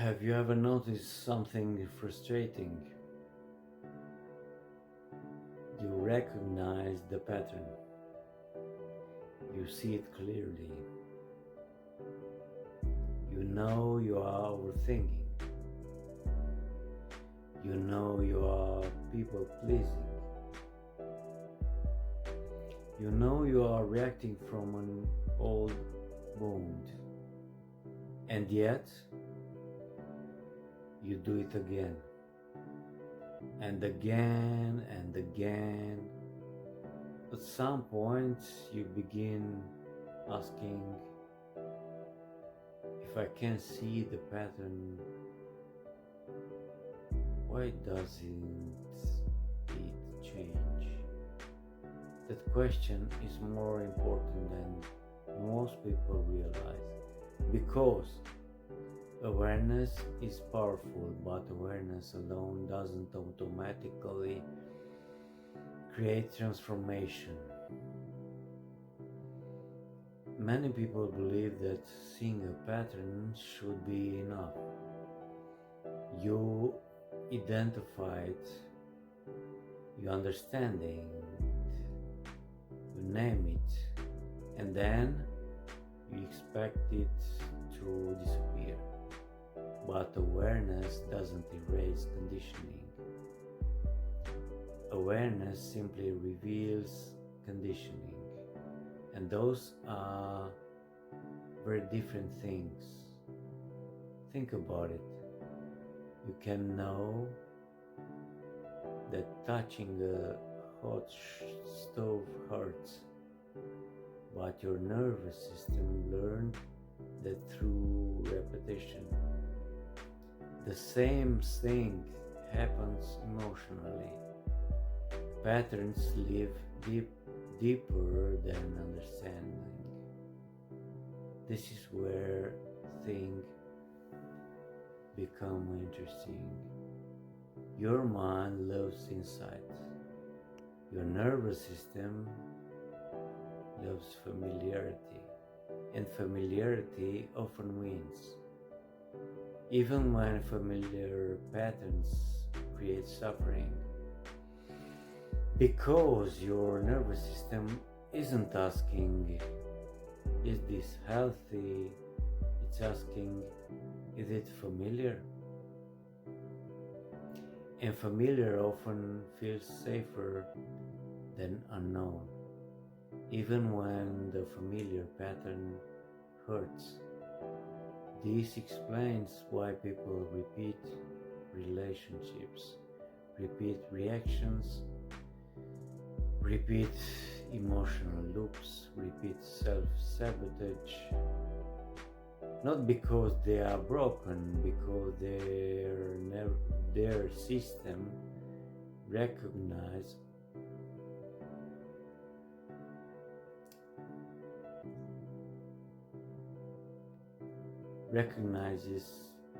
Have you ever noticed something frustrating? You recognize the pattern, you see it clearly, you know you are overthinking, you know you are people pleasing, you know you are reacting from an old wound, and yet you do it again and again and again. At some point, you begin asking, if I can see the pattern, why doesn't it change? That question is more important than most people realize, because awareness is powerful, but awareness alone doesn't automatically create transformation. Many people believe that seeing a pattern should be enough. You identify it, you understand it, you name it, and then you expect it to disappear. But awareness doesn't erase conditioning. Awareness simply reveals conditioning, and those are very different things. Think about it. You can know that touching a hot stove hurts, but your nervous system learned that through repetition. The same thing happens emotionally. Patterns live deeper than understanding. This is where things become interesting. Your mind loves insight. Your nervous system loves familiarity, and familiarity often wins, even when familiar patterns create suffering. Because your nervous system isn't asking, is this healthy? It's asking, is it familiar? And familiar often feels safer than unknown, even when the familiar pattern hurts. This explains why people repeat relationships, repeat reactions, repeat emotional loops, repeat self-sabotage, not because they are broken, because their system recognizes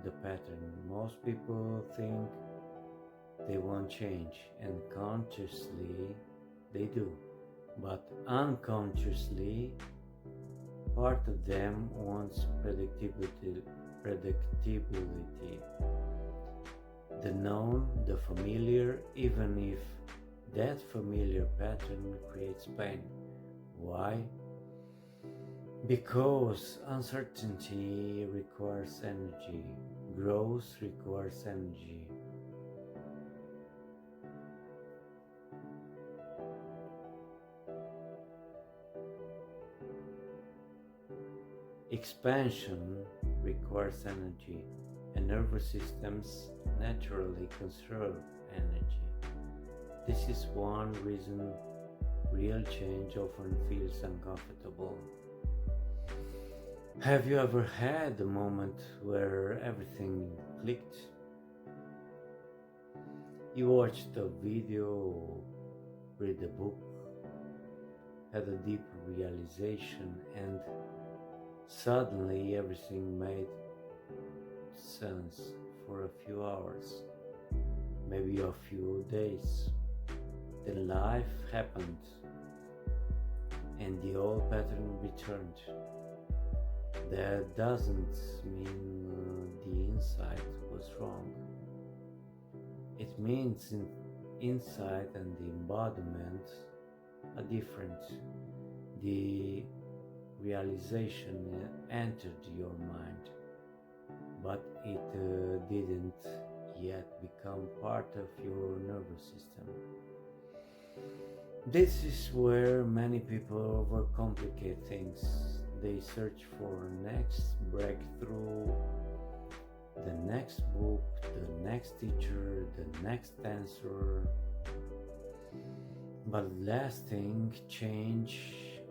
the pattern. Most people think they won't change, and consciously they do, but unconsciously part of them wants predictability, the known, the familiar, even if that familiar pattern creates pain. Why? Because uncertainty requires energy, growth requires energy. Expansion requires energy, and nervous systems naturally conserve energy. This is one reason real change often feels uncomfortable. Have you ever had a moment where everything clicked? You watched a video, read a book, had a deep realization, and suddenly everything made sense for a few hours, maybe a few days. Then life happened and the old pattern returned. That doesn't mean the insight was wrong. It means insight and the embodiment are different. The realization entered your mind, but it didn't yet become part of your nervous system. This is where many people overcomplicate things. They search for next breakthrough, the next book, the next teacher, the next answer. But lasting change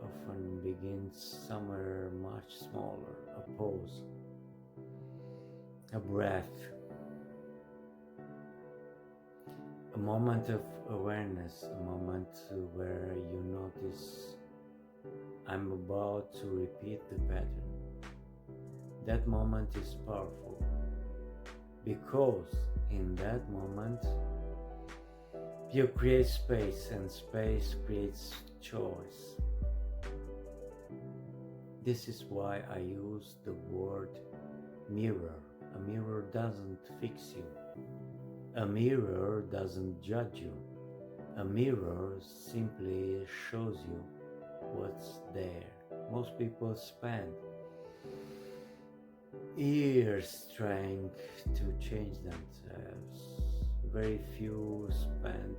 often begins somewhere much smaller. A pause, a breath, a moment of awareness, a moment where you notice, I'm about to repeat the pattern. That moment is powerful because in that moment you create space, and space creates choice. This is why I use the word mirror. A mirror doesn't fix you. A mirror doesn't judge you. A mirror simply shows you what's there. Most people spend years trying to change themselves. Very few spend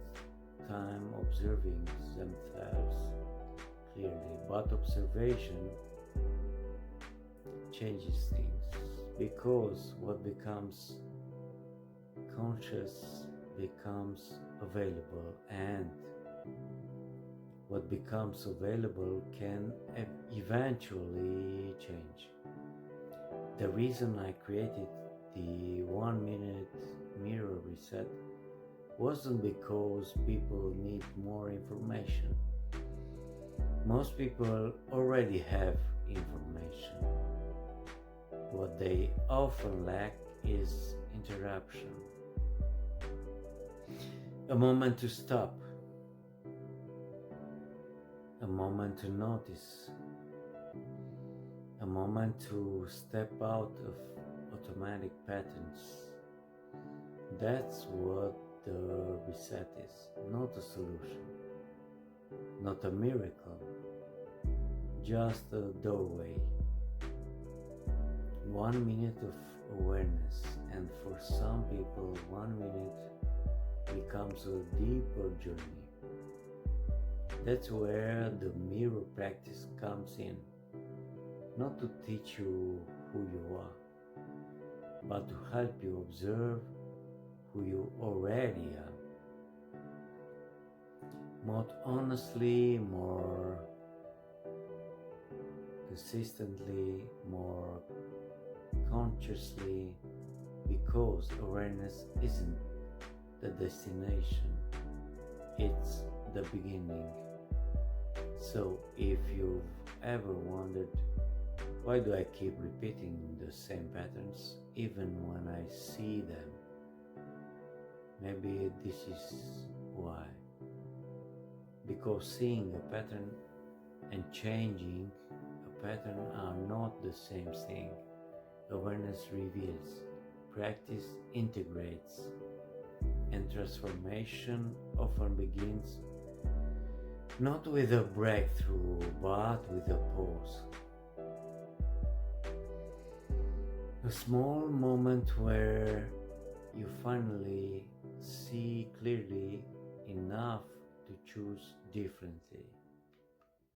time observing themselves clearly, but observation changes things, because what becomes conscious becomes available, and what becomes available can eventually change. The reason I created the 1 minute mirror reset wasn't because people need more information. Most people already have information. What they often lack is interruption. A moment to stop, a moment to notice, a moment to step out of automatic patterns. That's what the reset is, not a solution, not a miracle, just a doorway. 1 minute of awareness, and for some people 1 minute becomes a deeper journey. That's where the mirror practice comes in, not to teach you who you are, but to help you observe who you already are. More honestly, more consistently, more consciously, because awareness isn't the destination, it's the beginning. So if you've ever wondered, why do I keep repeating the same patterns even when I see them? Maybe this is why. Because seeing a pattern and changing a pattern are not the same thing. Awareness reveals, practice integrates, and transformation often begins not with a breakthrough, but with a pause. A small moment where you finally see clearly enough to choose differently.